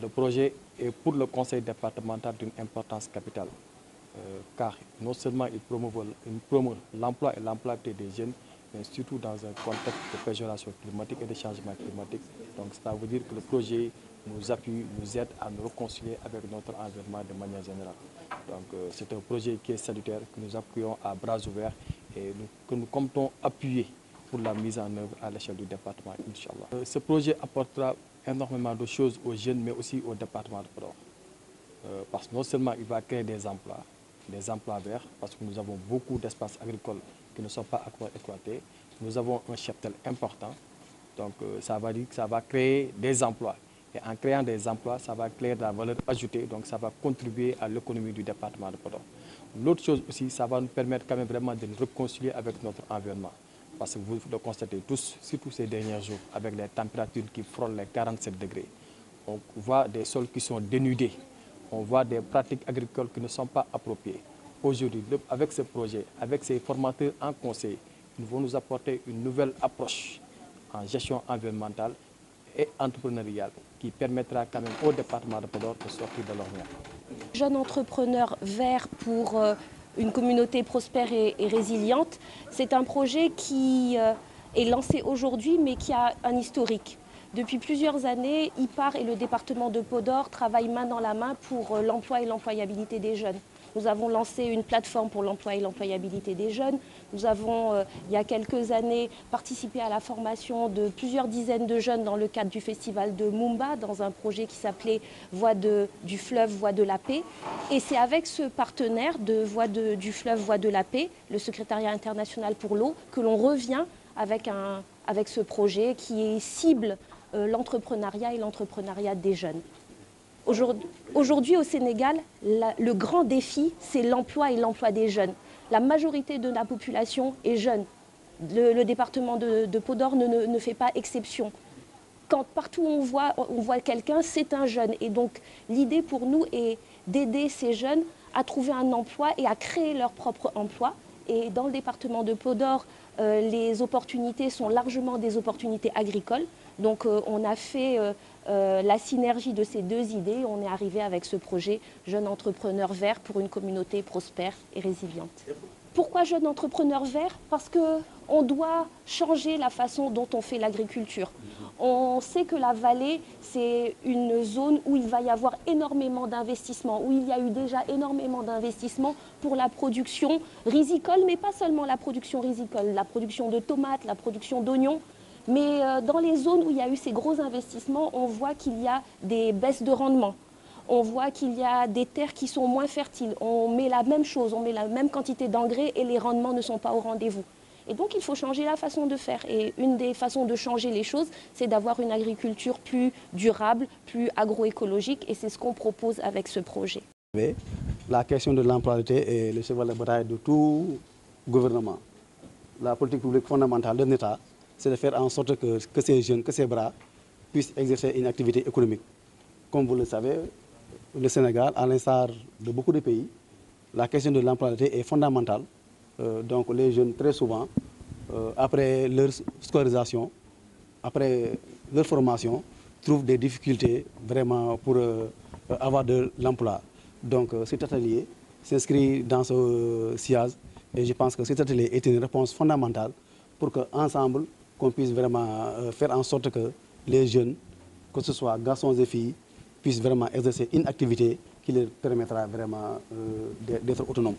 le projet est pour le conseil départemental d'une importance capitale, car non seulement il promeut l'emploi et l'employabilité des jeunes, mais surtout dans un contexte de péjoration climatique et de changement climatique. Donc ça veut dire que le projet nous appuie, nous aide à nous réconcilier avec notre environnement de manière générale. Donc c'est un projet qui est salutaire, que nous appuyons à bras ouverts et que nous comptons appuyer pour la mise en œuvre à l'échelle du département, Inch'Allah. Ce projet apportera énormément de choses aux jeunes, mais aussi au département de Podor. Parce que non seulement il va créer des emplois verts, parce que nous avons beaucoup d'espaces agricoles qui ne sont pas exploités. Nous avons un cheptel important, donc ça va dire que ça va créer des emplois. Et en créant des emplois, ça va créer de la valeur ajoutée, donc ça va contribuer à l'économie du département de Podor. L'autre chose aussi, ça va nous permettre quand même vraiment de nous réconcilier avec notre environnement. Parce que vous le constatez tous, surtout ces derniers jours, avec les températures qui frôlent les 47 degrés. On voit des sols qui sont dénudés, on voit des pratiques agricoles qui ne sont pas appropriées. Aujourd'hui, avec ce projet, avec ces formateurs en conseil, ils vont nous apporter une nouvelle approche en gestion environnementale et entrepreneuriale qui permettra quand même au département de Podor de sortir de l'ornière. Jeune entrepreneur vert pour une communauté prospère et résiliente, c'est un projet qui est lancé aujourd'hui mais qui a un historique. Depuis plusieurs années, IPAR et le département de Podor travaillent main dans la main pour l'emploi et l'employabilité des jeunes. Nous avons lancé une plateforme pour l'emploi et l'employabilité des jeunes. Nous avons, il y a quelques années, participé à la formation de plusieurs dizaines de jeunes dans le cadre du festival de Mumba, dans un projet qui s'appelait Voix du fleuve, Voix de la paix. Et c'est avec ce partenaire de Voix du fleuve, Voix de la paix, le secrétariat international pour l'eau, que l'on revient avec ce projet qui cible l'entrepreneuriat et l'entrepreneuriat des jeunes. Aujourd'hui au Sénégal, le grand défi, c'est l'emploi et l'emploi des jeunes. La majorité de la population est jeune. Le département de Podor ne fait pas exception. Quand partout on voit quelqu'un, c'est un jeune. Et donc l'idée pour nous est d'aider ces jeunes à trouver un emploi et à créer leur propre emploi. Et dans le département de Podor, les opportunités sont largement des opportunités agricoles. Donc on a fait la synergie de ces deux idées. On est arrivé avec ce projet Jeunes entrepreneurs verts pour une communauté prospère et résiliente. Pourquoi Jeunes entrepreneurs verts? Parce qu'on doit changer la façon dont on fait l'agriculture. On sait que la vallée, c'est une zone où il va y avoir énormément d'investissements, où il y a eu déjà énormément d'investissements pour la production risicole, mais pas seulement la production risicole, la production de tomates, la production d'oignons. Mais dans les zones où il y a eu ces gros investissements, on voit qu'il y a des baisses de rendement. On voit qu'il y a des terres qui sont moins fertiles. On met la même chose, on met la même quantité d'engrais et les rendements ne sont pas au rendez-vous. Et donc il faut changer la façon de faire. Et une des façons de changer les choses, c'est d'avoir une agriculture plus durable, plus agroécologique. Et c'est ce qu'on propose avec ce projet. La question de l'employabilité est le cheval de bataille de tout gouvernement. La politique publique fondamentale d'un État, c'est de faire en sorte que ces jeunes, que ces bras puissent exercer une activité économique. Comme vous le savez, le Sénégal, à l'instar de beaucoup de pays, la question de l'employabilité est fondamentale. Donc les jeunes, très souvent, après leur scolarisation, après leur formation, trouvent des difficultés vraiment pour avoir de l'emploi. Donc cet atelier s'inscrit dans ce SIAZ et je pense que cet atelier est une réponse fondamentale pour qu'ensemble, qu'on puisse vraiment faire en sorte que les jeunes, que ce soit garçons et filles, puissent vraiment exercer une activité qui leur permettra vraiment d'être autonomes.